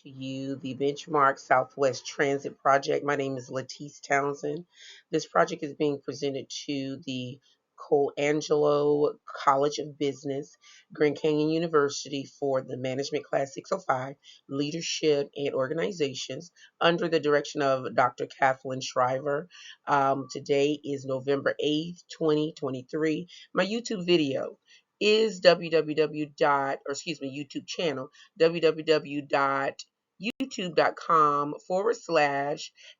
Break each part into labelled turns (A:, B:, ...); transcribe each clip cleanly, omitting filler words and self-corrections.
A: to you the Benchmark Southwest Transit Project. My name is Latease Townsend. This project is being presented to the Colangelo College of Business, Grand Canyon University for the Management Class 605, Leadership and Organizations, under the direction of Dr. Kathleen Shriver. Today is November 8th, 2023. My YouTube video is YouTube channel, www.youtube.com/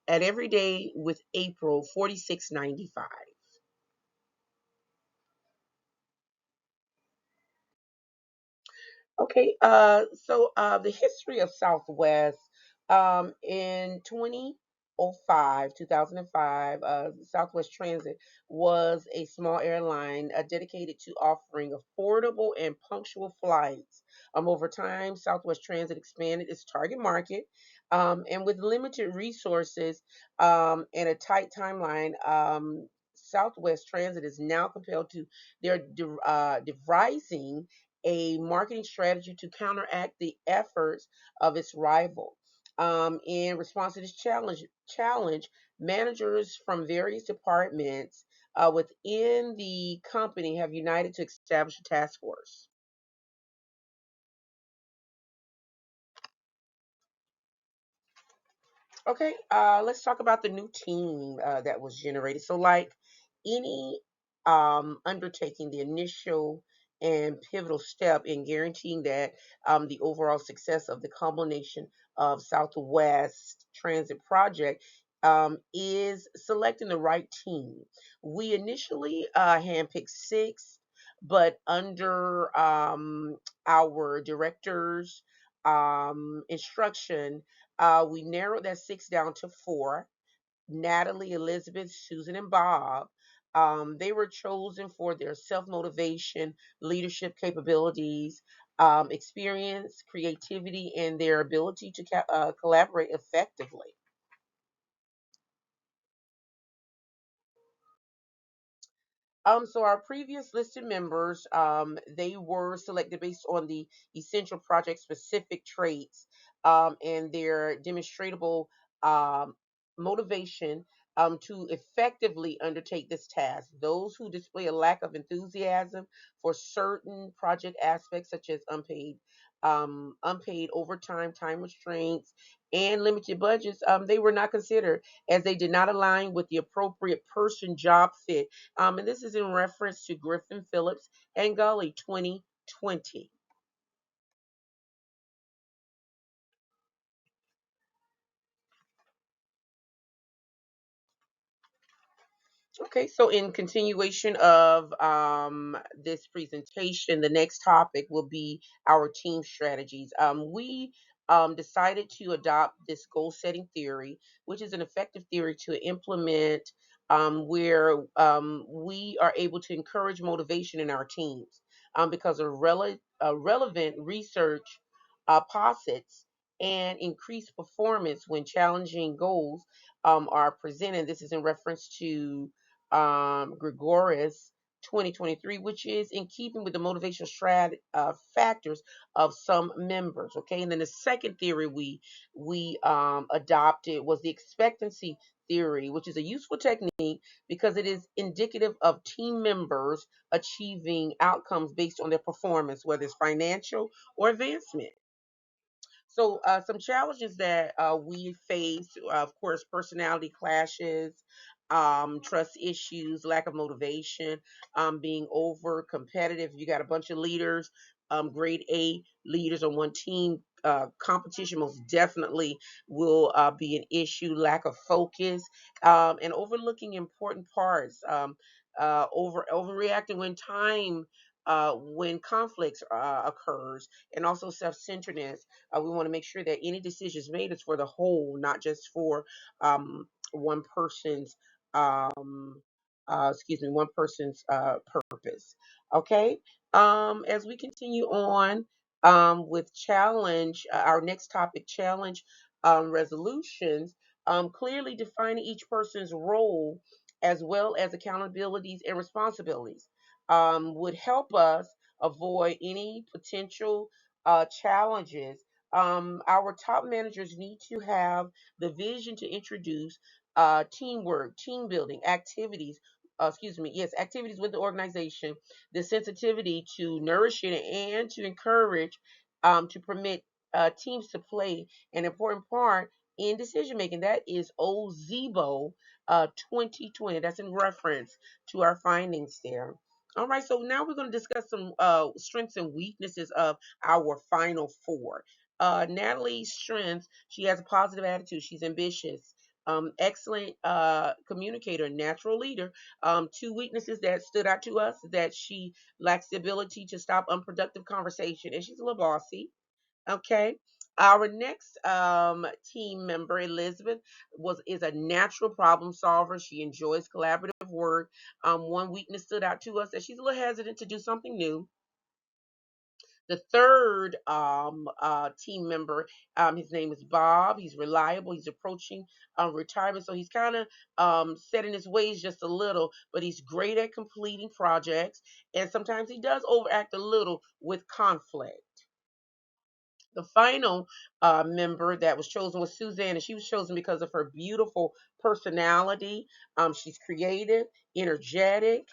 A: at everyday with April 4695. Okay, the history of Southwest, in 2005, Southwest Transit was a small airline dedicated to offering affordable and punctual flights. Over time, Southwest Transit expanded its target market, and with limited resources and a tight timeline, Southwest Transit is now compelled to they're devising a marketing strategy to counteract the efforts of its rival. In response to this challenge, managers from various departments within the company have united to establish a task force. Okay, let's talk about the new team that was generated. So, like any undertaking, the initial and pivotal step in guaranteeing that the overall success of the culmination of Southwest Transit Project is selecting the right team. We initially handpicked six, but under our director's instruction, we narrowed that six down to four: Natalie, Elizabeth, Susan, and Bob. They were chosen for their self motivation, leadership capabilities, experience, creativity, and their ability to collaborate effectively. So our previous listed members, they were selected based on the essential project specific traits and their demonstrable um, motivation to effectively undertake this task. Those who display a lack of enthusiasm for certain project aspects, such as unpaid overtime, time restraints, and limited budgets, they were not considered as they did not align with the appropriate person job fit, and this is in reference to Griffin Phillips and Gully 2020. Okay, so in continuation of this presentation, the next topic will be our team strategies. We decided to adopt this goal setting theory, which is an effective theory to implement where we are able to encourage motivation in our teams because of relevant research posits and increased performance when challenging goals are presented. This is in reference to Gregorius 2023, which is in keeping with the motivational factors of some members. Okay, and then the second theory we adopted was the expectancy theory, which is a useful technique because it is indicative of team members achieving outcomes based on their performance, whether it's financial or advancement. So, some challenges that we face, of course, personality clashes, trust issues, lack of motivation, being over competitive. You got a bunch of leaders, grade A leaders on one team. Competition most definitely will be an issue. Lack of focus, and overlooking important parts. Overreacting when conflicts occurs, and also self-centeredness. We want to make sure that any decisions made is for the whole, not just for one person's one person's purpose. Okay. As we continue on with challenge, our next topic, challenge resolutions, clearly defining each person's role as well as accountabilities and responsibilities would help us avoid any potential challenges Our top managers need to have the vision to introduce teamwork, team building activities. Activities with the organization, the sensitivity to nourish it and to encourage, to permit teams to play an important part in decision making. That is OZEBO 2020. That's in reference to our findings there. All right, so now we're going to discuss some strengths and weaknesses of our final four. Natalie's strengths: she has a positive attitude, she's ambitious, excellent communicator, natural leader. Two weaknesses that stood out to us: that she lacks the ability to stop unproductive conversation, and she's a little bossy. Okay. Our next team member, Elizabeth, is a natural problem solver. She enjoys collaborative work. One weakness stood out to us: that she's a little hesitant to do something new. The third team member, his name is Bob. He's reliable. He's approaching retirement, so he's kind of set in his ways just a little, but he's great at completing projects, and sometimes he does overact a little with conflict. The final member that was chosen was Suzanne, and she was chosen because of her beautiful personality. She's creative, energetic.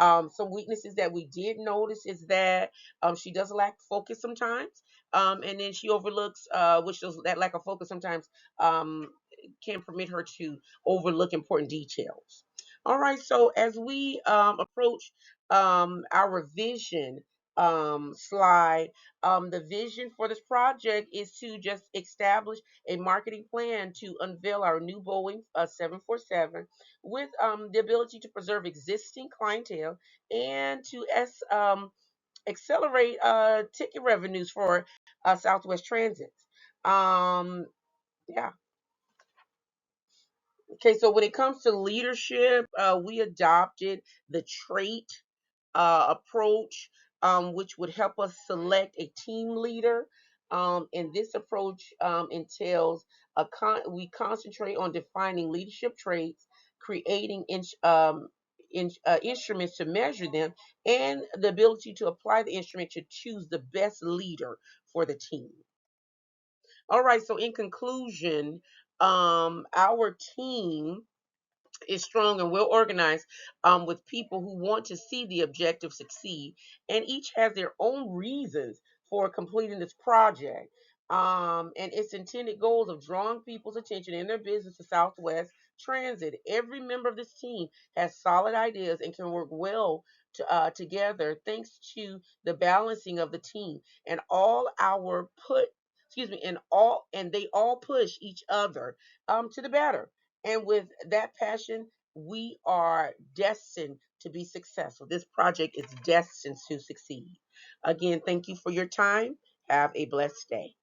A: Some weaknesses that we did notice is that she does lack focus sometimes, and then she overlooks, which does, that lack of focus sometimes can permit her to overlook important details. All right, so as we approach our vision slide, the vision for this project is to just establish a marketing plan to unveil our new Boeing 747 with the ability to preserve existing clientele and to accelerate ticket revenues for Southwest Transit. Um, yeah. Okay, so when it comes to leadership, we adopted the trait approach, which would help us select a team leader. And this approach entails we concentrate on defining leadership traits, creating instruments to measure them, and the ability to apply the instrument to choose the best leader for the team. All right, so in conclusion, our team is strong and well organized, with people who want to see the objective succeed, and each has their own reasons for completing this project. And its intended goals of drawing people's attention in their business to Southwest Transit. Every member of this team has solid ideas and can work well together thanks to the balancing of the team and all our put. Excuse me, and they all push each other to the better. And with that passion, we are destined to be successful. This project is destined to succeed. Again, thank you for your time. Have a blessed day.